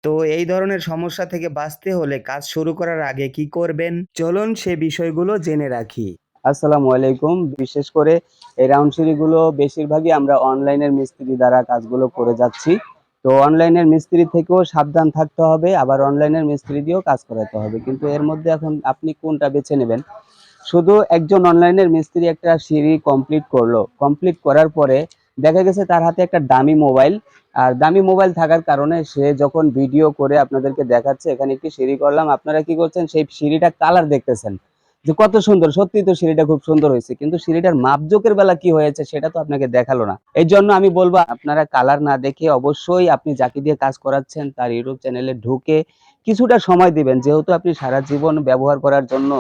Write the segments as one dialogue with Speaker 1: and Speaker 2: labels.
Speaker 1: তো এই ধরনের সমস্যা থেকে বাঁচতে হলে কাজ শুরু করার আগে কি করবেন? চলুন সে বিষয়গুলো জেনে রাখি।
Speaker 2: আসসালামু আলাইকুম। বিশেষ করে এই রাউন্ড সিঁড়িগুলো বেশিরভাগই আমরা অনলাইনের মিস্ত্রি দ্বারা কাজগুলো করে যাচ্ছি। তো অনলাইনের মিস্ত্রি থেকেও সাবধান থাকতে হবে, আবার অনলাইনের মিস্ত্রি দিয়েও কাজ করাতে হবে। কিন্তু এর মধ্যে এখন আপনি কোনটা বেছে নেবেন? শুধু একজন অনলাইনের মিস্ত্রি একটা সিঁড়ি কমপ্লিট করলো। কমপ্লিট করার পরে দেখা গেছে তার হাতে একটা দামি মোবাইল। আর দামি মোবাইল থাকার কারণে সে যখন ভিডিও করে আপনাদেরকে দেখাচ্ছে এখানে একটি সিঁড়ি করলাম, আপনারা কি করছেন? সেই সিঁড়িটা কালার দেখতেছেন যে কত সুন্দর। সত্যিই তো সিঁড়িটা খুব সুন্দর হয়েছে। কিন্তু সিঁড়িটার মাপজোকের বেলা কি হয়েছে সেটা তো আপনাকে দেখালো না। এইজন্য আমি বলব আপনারা কালার না দেখে অবশ্যই আপনি যাকে দিয়ে কাজ করাচ্ছেন তার ইউটিউব চ্যানেলে ঢুকে কিছুটা সময় দিবেন। যেহেতু আপনি সারা জীবন ব্যবহার করার জন্য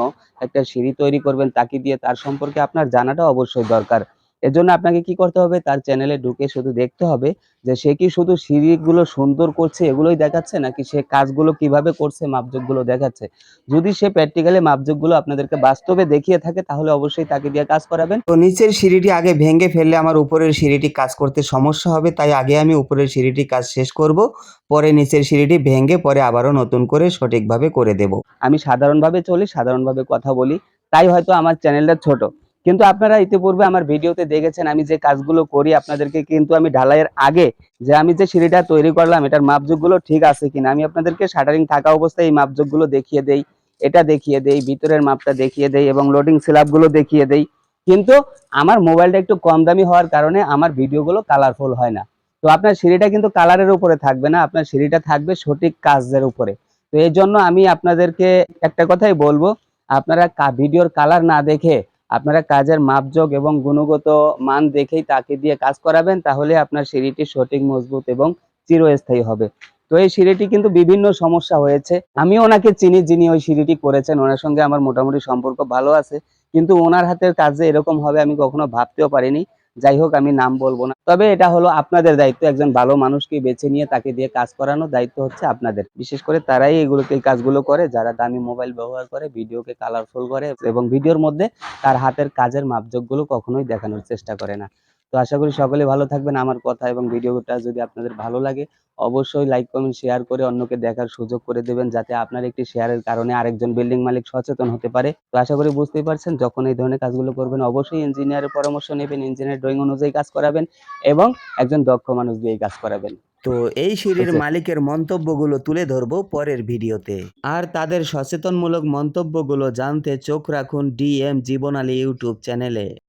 Speaker 2: একটা সিঁড়ি তৈরি করবেন তাকে দিয়ে, তার সম্পর্কে আপনার জানাটা অবশ্যই দরকার। এজন্য আপনাকে কি করতে হবে? তার চ্যানেলে ঢুকে শুধু দেখতে হবে যে সে কি শুধু সিঁড়িগুলো সুন্দর করছে এগুলোই দেখাচ্ছে, নাকি সে কাজগুলো কিভাবে করছে মাপজোকগুলো দেখাচ্ছে। যদি সে প্র্যাকটিক্যালি মাপজোকগুলো আপনাদেরকে বাস্তবে দেখিয়ে থাকে তাহলে অবশ্যই তাকে দিয়ে কাজ করাবেন।
Speaker 1: তো নিচের সিঁড়িটি আগে ভেঙে ফেললে আমার উপরের সিঁড়িটি কাজ করতে সমস্যা হবে, তাই আগে আমি উপরের সিঁড়িটি কাজ শেষ করব, পরে নিচের সিঁড়িটি ভেঙে পরে আবারও নতুন করে সঠিকভাবে করে দেব।
Speaker 2: আমি সাধারণভাবে চলি, সাধারণভাবে কথা বলি। তাই হয়তো আমার চ্যানেলটা ছোট। কিন্তু আপনারা ইতিপূর্বে আমার ভিডিওতে দেখেছেন আমি যে কাজগুলো করি আপনাদেরকে কিন্তু আমি ঢালাইয়ের আগে যে আমি যে সিঁড়িটা তৈরি করলাম এটার মাপজোকগুলো ঠিক আছে কিনা আমি আপনাদেরকে শাটারিং থাকা অবস্থায় এই মাপজোকগুলো দেখিয়ে দেই, এটা দেখিয়ে দেই, ভিতরের মাপটা দেখিয়ে দেই এবং লোডিং স্ল্যাবগুলো দেখিয়ে দেই। কিন্তু আমার মোবাইলটা একটু কম দামি হওয়ার কারণে আমার ভিডিওগুলো কালারফুল হয় না। তো আপনার সিঁড়িটা কিন্তু কালারের উপরে থাকবে না, আপনার সিঁড়িটা থাকবে সঠিক কাজের উপরে। তো এই জন্য আমি আপনাদেরকে একটা কথাই বলবো, আপনারা ভিডিওর কালার না দেখে আপনারা কাজের মাপজোক এবং গুণগত মান দেখেই তাকে দিয়ে কাজ করাবেন, তাহলে আপনার সিঁড়িটি সঠিক, মজবুত এবং চিরস্থায়ী হবে। তো এই সিঁড়িটি কিন্তু বিভিন্ন সমস্যা হয়েছে। আমি ওনাকে চিনি যিনি ওই সিঁড়িটি করেছেন, ওনার সঙ্গে আমার মোটামুটি সম্পর্ক ভালো আছে। কিন্তু ওনার হাতের কাজ যে এরকম হবে আমি কখনো ভাবতেও পারিনি। যাই হোক, আমি নাম বলবো না। তবে এটা হলো আপনাদের দায়িত্ব, একজন ভালো মানুষকে বেছে নিয়ে তাকে দিয়ে কাজ করানোর দায়িত্ব হচ্ছে আপনাদের। বিশেষ করে তারাই এই কাজগুলো করে যারা দামি মোবাইল ব্যবহার করে, ভিডিওকে কালারফুল করে এবং ভিডিওর মধ্যে তার হাতের কাজের মাপজোকগুলো কখনোই দেখানোর চেষ্টা করে না। তো আশা করি সকলে ভালো থাকবেন। আমার কথা এবং ভিডিওটা যদি আপনাদের ভালো লাগে অবশ্যই লাইক, কমেন্ট, শেয়ার করে অন্যকে দেখার সুযোগ করে দেবেন, যাতে আপনার একটি শেয়ারের কারণে আরেকজন বিল্ডিং মালিক সচেতন হতে পারে। তো আশা করি বুঝতেই পারছেন, যখন এই ধরনের কাজগুলো করবেন অবশ্যই ইঞ্জিনিয়ারের পরামর্শ নেবেন, ইঞ্জিনিয়ার ড্রয়িং অনুযায়ী কাজ করাবেন এবং একজন দক্ষ মানুষ দিয়ে কাজ করাবেন।
Speaker 1: তো এই সিঁড়ির
Speaker 2: বুঝছেন?
Speaker 1: মালিকের মন্তব্যগুলো তুলে ধরবো পরের ভিডিওতে। আর তাদের সচেতনমূলক মন্তব্যগুলো জানতে চোখ রাখুন ডিএম জীবন আলী ইউটিউব চ্যানেলে।